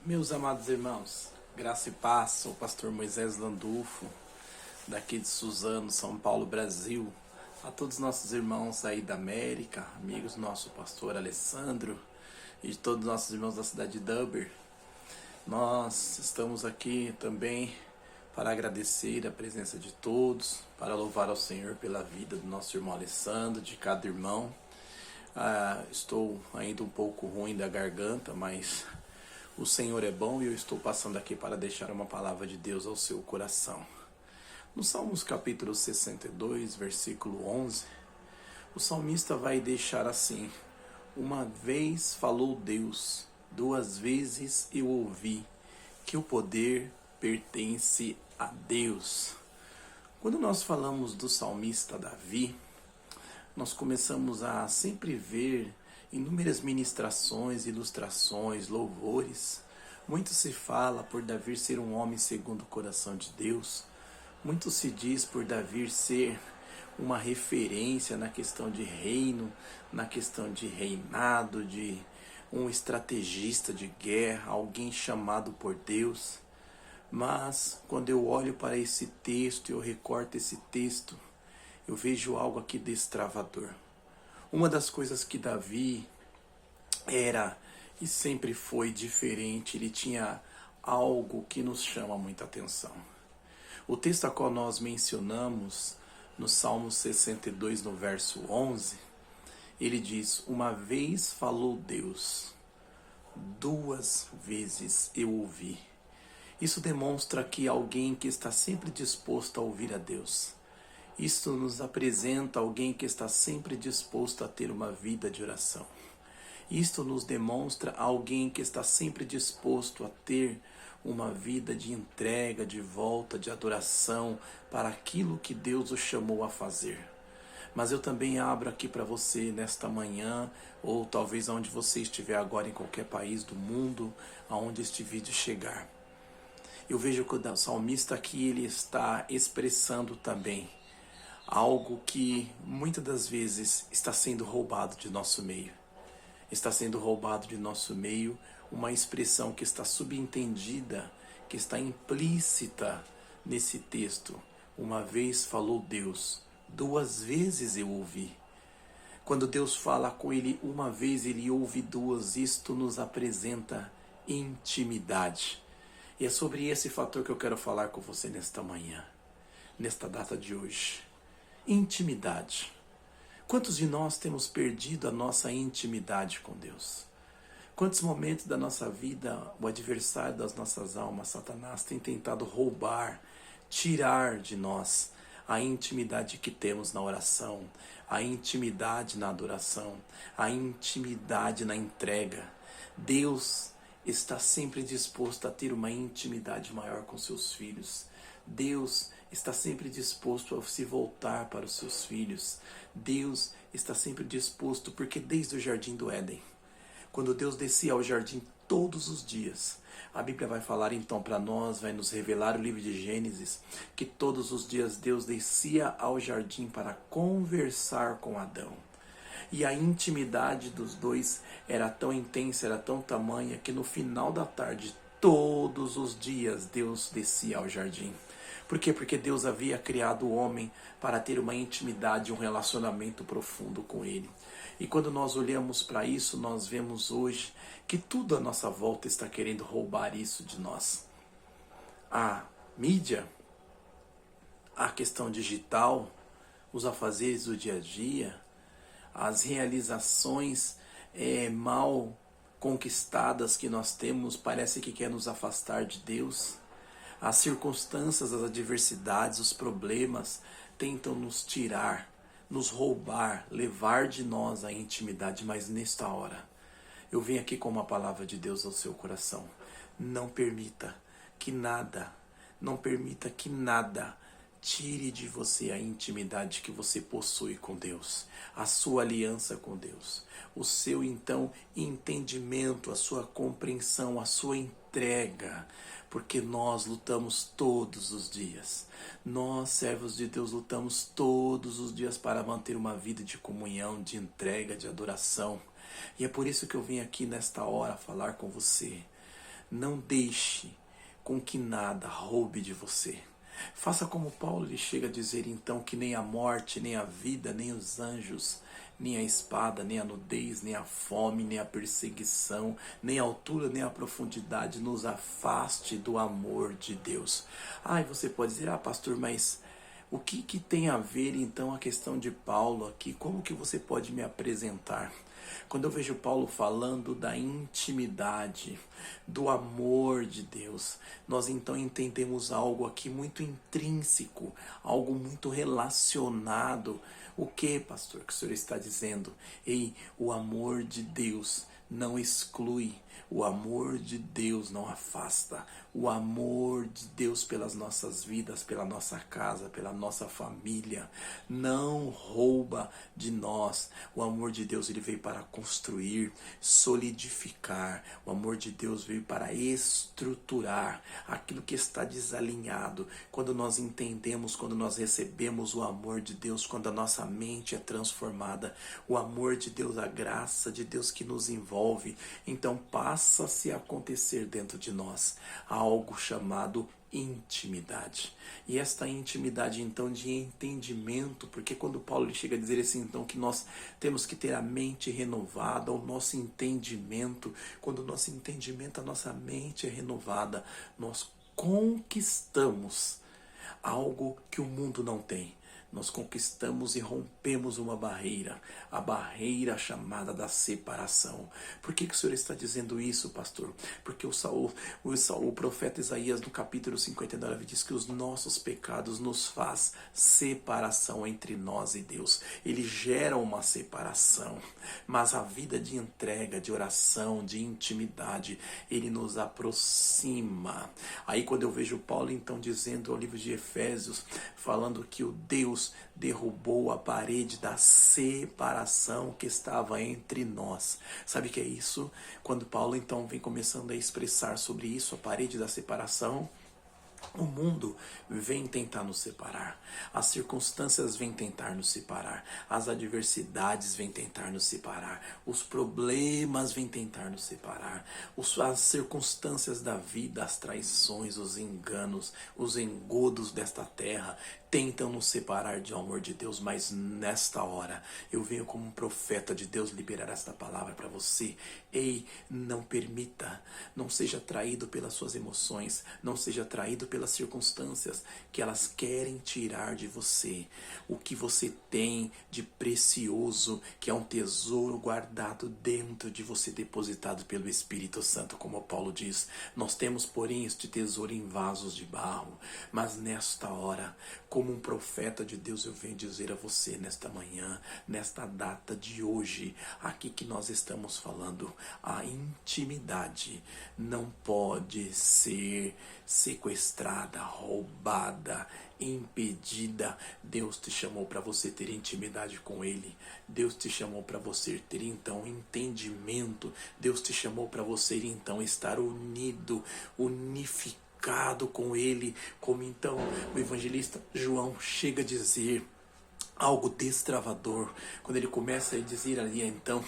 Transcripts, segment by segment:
Meus amados irmãos, graça e paz, sou o pastor Moisés Landulfo, daqui de Suzano, São Paulo, Brasil. A todos os nossos irmãos aí da América, amigos do nosso pastor Alessandro e de todos os nossos irmãos da cidade de Duber. Nós estamos aqui também para agradecer a presença de todos, para louvar ao Senhor pela vida do nosso irmão Alessandro, de cada irmão. Estou ainda um pouco ruim da garganta, mas o Senhor é bom e eu estou passando aqui para deixar uma palavra de Deus ao seu coração. No Salmos capítulo 62, versículo 11, o salmista vai deixar assim: uma vez falou Deus, duas vezes eu ouvi, que o poder pertence a Deus. Quando nós falamos do salmista Davi, nós começamos a sempre ver inúmeras ministrações, ilustrações, louvores. Muito se fala por Davi ser um homem segundo o coração de Deus. Muito se diz por Davi ser uma referência na questão de reino, na questão de reinado, de um estrategista de guerra, alguém chamado por Deus. Mas quando eu olho para esse texto, eu recorto esse texto, eu vejo algo aqui destravador. Uma das coisas que Davi era e sempre foi diferente, ele tinha algo que nos chama muita atenção. O texto a qual nós mencionamos, no Salmo 62, no verso 11, ele diz: uma vez falou Deus, duas vezes eu ouvi. Isso demonstra que alguém que está sempre disposto a ouvir a Deus. Isto nos apresenta alguém que está sempre disposto a ter uma vida de oração. Isto nos demonstra alguém que está sempre disposto a ter uma vida de entrega, de volta, de adoração para aquilo que Deus o chamou a fazer. Mas eu também abro aqui para você nesta manhã, ou talvez onde você estiver agora, em qualquer país do mundo, aonde este vídeo chegar. Eu vejo que o salmista aqui ele está expressando também algo que muitas das vezes está sendo roubado de nosso meio. Está sendo roubado de nosso meio uma expressão que está subentendida, que está implícita nesse texto. Uma vez falou Deus, duas vezes eu ouvi. Quando Deus fala com ele uma vez, ele ouve duas. Isto nos apresenta intimidade. E é sobre esse fator que eu quero falar com você nesta manhã, nesta data de hoje. Intimidade. Quantos de nós temos perdido a nossa intimidade com Deus? Quantos momentos da nossa vida o adversário das nossas almas, Satanás, tem tentado roubar, tirar de nós a intimidade que temos na oração, a intimidade na adoração, a intimidade na entrega. Deus está sempre disposto a ter uma intimidade maior com seus filhos. Deus está sempre disposto a se voltar para os seus filhos. Deus está sempre disposto, porque desde o jardim do Éden, quando Deus descia ao jardim todos os dias, a Bíblia vai falar então para nós, vai nos revelar o livro de Gênesis, que todos os dias Deus descia ao jardim para conversar com Adão. E a intimidade dos dois era tão intensa, era tão tamanha, que no final da tarde, todos os dias, Deus descia ao jardim. Por quê? Porque Deus havia criado o homem para ter uma intimidade, um relacionamento profundo com ele. E quando nós olhamos para isso, nós vemos hoje que tudo à nossa volta está querendo roubar isso de nós. A mídia, a questão digital, os afazeres do dia a dia, as realizações mal conquistadas que nós temos, parece que quer nos afastar de Deus. As circunstâncias, as adversidades, os problemas tentam nos tirar, nos roubar, levar de nós a intimidade. Mas nesta hora, eu venho aqui com uma palavra de Deus ao seu coração. Não permita que nada tire de você a intimidade que você possui com Deus, a sua aliança com Deus, o seu então entendimento, a sua compreensão, a sua entrega, porque nós lutamos todos os dias. Nós, servos de Deus, lutamos todos os dias para manter uma vida de comunhão, de entrega, de adoração. E é por isso que eu vim aqui nesta hora falar com você. Não deixe com que nada roube de você. Faça como Paulo lhe chega a dizer então que nem a morte, nem a vida, nem os anjos, nem a espada, nem a nudez, nem a fome, nem a perseguição, nem a altura, nem a profundidade nos afaste do amor de Deus. E você pode dizer, pastor, mas o que tem a ver então a questão de Paulo aqui? Como que você pode me apresentar? Quando eu vejo Paulo falando da intimidade, do amor de Deus, nós então entendemos algo aqui muito intrínseco, algo muito relacionado. O que, pastor, que o senhor está dizendo? O amor de Deus não exclui, o amor de Deus não afasta, o amor de Deus pelas nossas vidas, pela nossa casa, pela nossa família, não rouba de nós. O amor de Deus, ele veio para construir, solidificar. O amor de Deus veio para estruturar aquilo que está desalinhado. Quando nós entendemos, quando nós recebemos o amor de Deus, quando a nossa mente é transformada, o amor de Deus, a graça de Deus que nos envolve, então passa-se a acontecer dentro de nós algo chamado intimidade. E esta intimidade então de entendimento, porque quando Paulo chega a dizer assim então que nós temos que ter a mente renovada, o nosso entendimento, quando o nosso entendimento, a nossa mente é renovada, nós conquistamos algo que o mundo não tem. Nós conquistamos e rompemos uma barreira, a barreira chamada da separação. Por que o senhor está dizendo isso, pastor? Porque o profeta Isaías, no capítulo 59, diz que os nossos pecados nos faz separação entre nós e Deus. Ele gera uma separação, mas a vida de entrega, de oração, de intimidade, ele nos aproxima. Aí quando eu vejo Paulo então dizendo ao livro de Efésios, falando que o Deus derrubou a parede da separação que estava entre nós. Sabe o que é isso? Quando Paulo então vem começando a expressar sobre isso, a parede da separação, o mundo vem tentar nos separar, as circunstâncias vêm tentar nos separar, as adversidades vêm tentar nos separar, os problemas vêm tentar nos separar, as circunstâncias da vida, as traições, os enganos, os engodos desta terra tentam nos separar do amor de Deus, mas nesta hora eu venho como um profeta de Deus liberar esta palavra para você. Não permita, não seja traído pelas suas emoções, não seja traído pelas circunstâncias que elas querem tirar de você o que você tem de precioso, que é um tesouro guardado dentro de você, depositado pelo Espírito Santo, como Paulo diz. Nós temos, porém, este tesouro em vasos de barro, mas nesta hora, como um profeta de Deus, eu venho dizer a você nesta manhã, nesta data de hoje, aqui que nós estamos falando, a intimidade não pode ser sequestrada, roubada, impedida. Deus te chamou para você ter intimidade com Ele. Deus te chamou para você ter então entendimento. Deus te chamou para você então estar unido, unificado com Ele, como então o evangelista João chega a dizer algo destravador, quando ele começa a dizer ali então,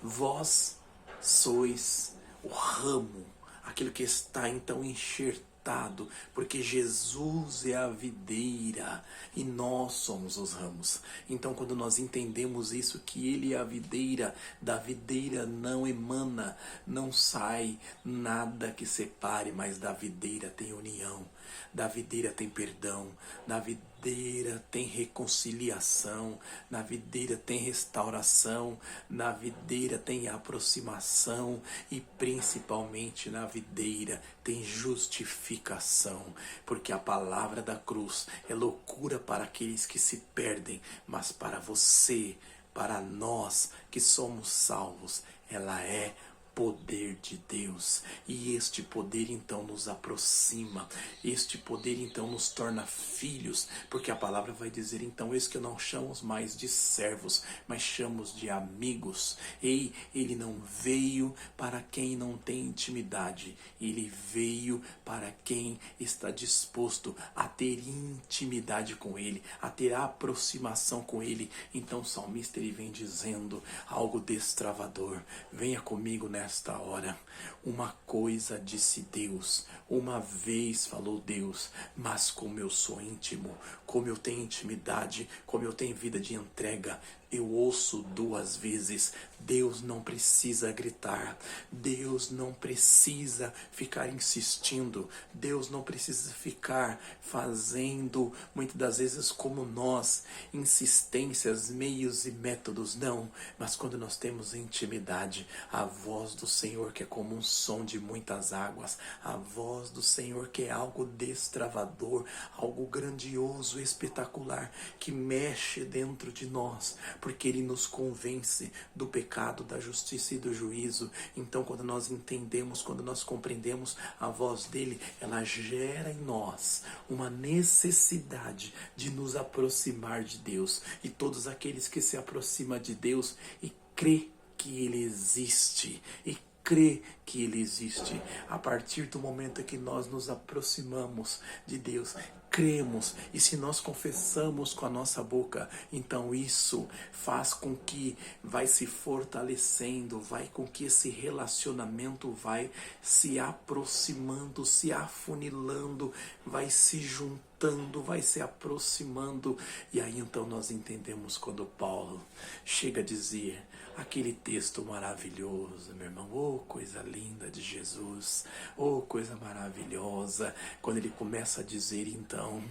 vós sois o ramo, aquilo que está então enxertado, porque Jesus é a videira e nós somos os ramos. Então quando nós entendemos isso, que Ele é a videira, da videira não emana, não sai nada que separe, mas da videira tem união, da videira tem perdão, na videira tem reconciliação, na videira tem restauração, na videira tem aproximação e principalmente na videira tem justificação, porque a palavra da cruz é loucura para aqueles que se perdem, mas para você, para nós que somos salvos, ela é poder de Deus, e este poder então nos aproxima, este poder então nos torna filhos, porque a palavra vai dizer então, eis que eu não chamo mais de servos, mas chamo de amigos. Ele não veio para quem não tem intimidade, ele veio para quem está disposto a ter intimidade com ele, a ter aproximação com ele. Então o salmista ele vem dizendo algo destravador, venha comigo nessa nesta hora. Uma coisa disse Deus, uma vez falou Deus, mas como eu sou íntimo, como eu tenho intimidade, como eu tenho vida de entrega, eu ouço 2 vezes. Deus não precisa gritar, Deus não precisa ficar insistindo, Deus não precisa ficar fazendo, muitas das vezes como nós, insistências, meios e métodos, não. Mas quando nós temos intimidade, a voz do Senhor que é como um som de muitas águas, a voz do Senhor que é algo destravador, algo grandioso, espetacular, que mexe dentro de nós, porque Ele nos convence do pecado, da justiça e do juízo. Então, quando nós entendemos, quando nós compreendemos a voz dEle, ela gera em nós uma necessidade de nos aproximar de Deus. E todos aqueles que se aproximam de Deus e crê que Ele existe, e crê que Ele existe, a partir do momento que nós nos aproximamos de Deus, cremos, e se nós confessamos com a nossa boca, então isso faz com que vai se fortalecendo, vai com que esse relacionamento vai se aproximando, se afunilando, vai se juntando, vai se aproximando. E aí então nós entendemos quando Paulo chega a dizer aquele texto maravilhoso, meu irmão, oh coisa linda de Jesus, oh coisa maravilhosa, quando ele começa a dizer então,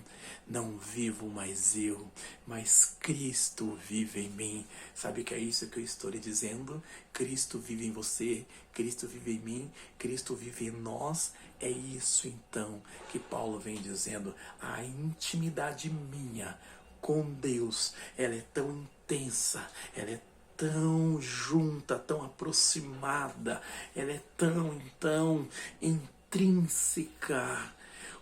não vivo mais eu, mas Cristo vive em mim. Sabe que é isso que eu estou lhe dizendo? Cristo vive em você, Cristo vive em mim, Cristo vive em nós. É isso então que Paulo vem dizendo, a intimidade minha com Deus, ela é tão intensa, ela é tão junta, tão aproximada, ela é tão intrínseca,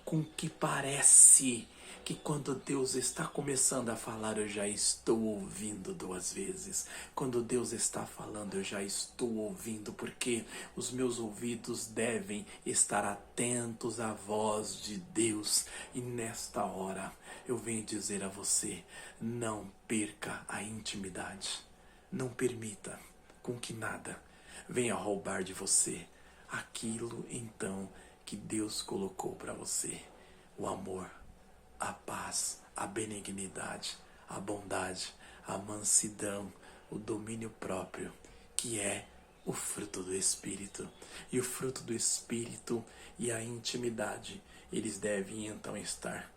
com que parece que quando Deus está começando a falar, eu já estou ouvindo 2 vezes. Quando Deus está falando, eu já estou ouvindo, porque os meus ouvidos devem estar atentos à voz de Deus. E nesta hora, eu venho dizer a você, não perca a intimidade. Não permita com que nada venha roubar de você aquilo então que Deus colocou para você. O amor, a paz, a benignidade, a bondade, a mansidão, o domínio próprio, que é o fruto do Espírito. E o fruto do Espírito e a intimidade, eles devem então estar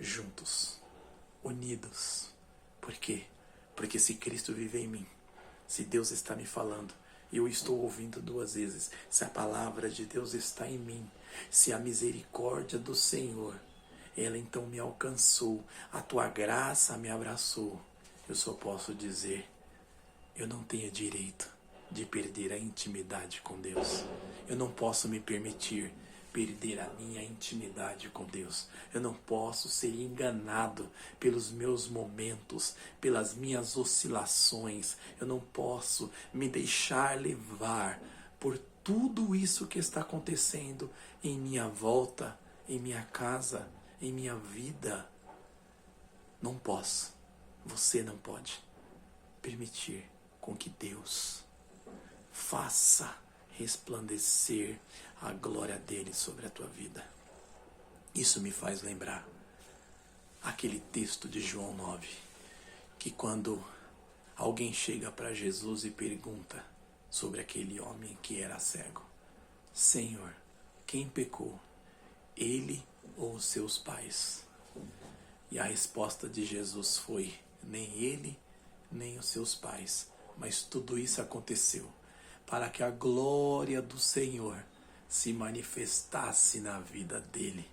juntos, unidos. Por quê? Porque se Cristo vive em mim, se Deus está me falando, eu estou ouvindo 2 vezes, se a palavra de Deus está em mim, se a misericórdia do Senhor, ela então me alcançou, a tua graça me abraçou, eu só posso dizer, eu não tenho direito de perder a intimidade com Deus. Eu não posso me permitir perder a minha intimidade com Deus. Eu não posso ser enganado pelos meus momentos, pelas minhas oscilações. Eu não posso me deixar levar por tudo isso que está acontecendo em minha volta, em minha casa, em minha vida. Não posso. Você não pode permitir com que Deus faça resplandecer a glória dele sobre a tua vida. Isso me faz lembrar aquele texto de João 9, que quando alguém chega para Jesus e pergunta sobre aquele homem que era cego, Senhor, quem pecou, ele ou os seus pais? E a resposta de Jesus foi, nem ele, nem os seus pais, mas tudo isso aconteceu para que a glória do Senhor se manifestasse na vida dele.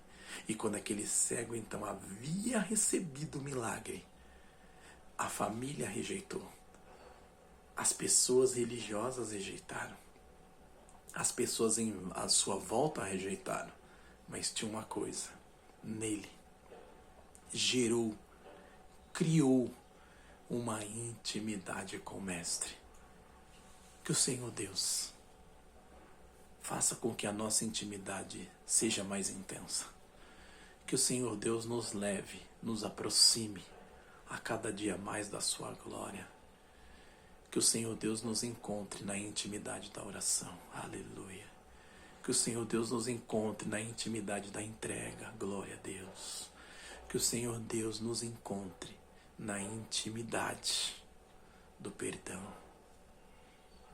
E quando aquele cego então havia recebido o milagre, a família rejeitou, as pessoas religiosas rejeitaram, as pessoas à sua volta rejeitaram, mas tinha uma coisa, nele gerou, criou uma intimidade com o Mestre. Que o Senhor Deus faça com que a nossa intimidade seja mais intensa. Que o Senhor Deus nos leve, nos aproxime a cada dia mais da sua glória. Que o Senhor Deus nos encontre na intimidade da oração. Aleluia. Que o Senhor Deus nos encontre na intimidade da entrega. Glória a Deus. Que o Senhor Deus nos encontre na intimidade do perdão,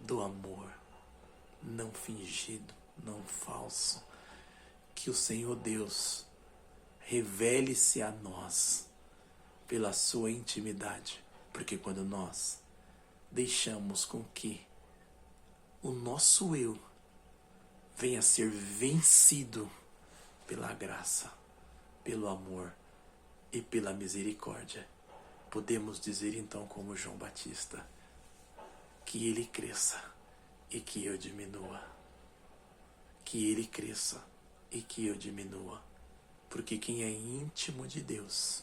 do amor, não fingido, não falso. Que o Senhor Deus revele-se a nós pela sua intimidade, porque quando nós deixamos com que o nosso eu venha a ser vencido pela graça, pelo amor e pela misericórdia, podemos dizer então como João Batista, que ele cresça e que eu diminua. Que ele cresça e que eu diminua. Porque quem é íntimo de Deus,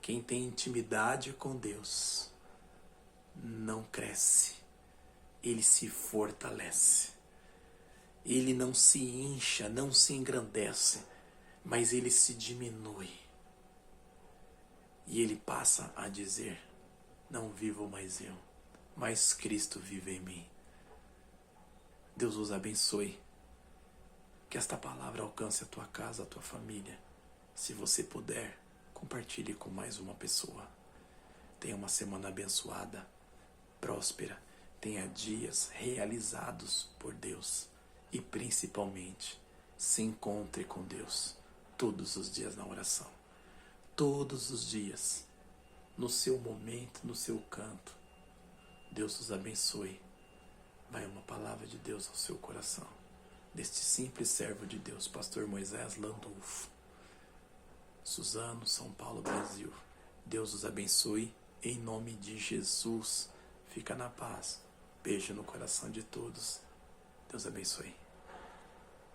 quem tem intimidade com Deus, não cresce, ele se fortalece. Ele não se incha, não se engrandece, mas ele se diminui. E ele passa a dizer, não vivo mais eu, mas Cristo vive em mim. Deus os abençoe. Que esta palavra alcance a tua casa, a tua família. Se você puder, compartilhe com mais uma pessoa. Tenha uma semana abençoada, próspera. Tenha dias realizados por Deus. E principalmente, se encontre com Deus todos os dias na oração. Todos os dias, no seu momento, no seu canto. Deus os abençoe. Vai uma palavra de Deus ao seu coração. Deste simples servo de Deus, pastor Moisés Landulfo. Suzano, São Paulo, Brasil. Deus os abençoe. Em nome de Jesus. Fica na paz. Beijo no coração de todos. Deus abençoe.